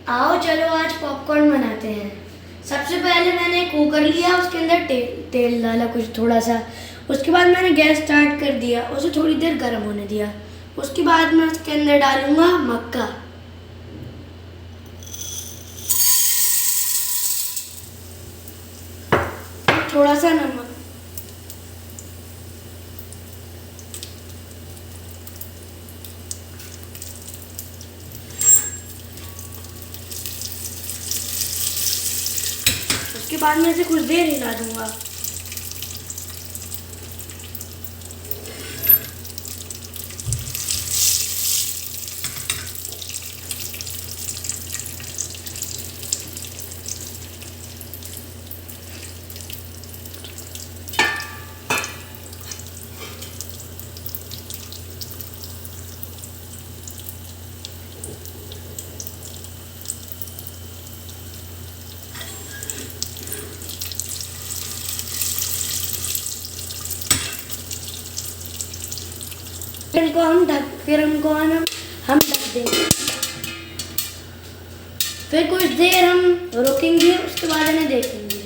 आओ चलो आज पॉपकॉर्न बनाते हैं। सबसे पहले मैंने कुकर लिया, उसके अंदर तेल डाला कुछ थोड़ा सा। उसके बाद मैंने गैस स्टार्ट कर दिया, उसे थोड़ी देर गर्म होने दिया। उसके बाद मैं उसके अंदर डालूंगा मक्का, थोड़ा सा नमक, उसके बाद मैं इसे कुछ देर हिला दूंगा। फिर हमको हम ढक देंगे। फिर कुछ देर हम रुकेंगे, उसके बाद इन्हें देखेंगे।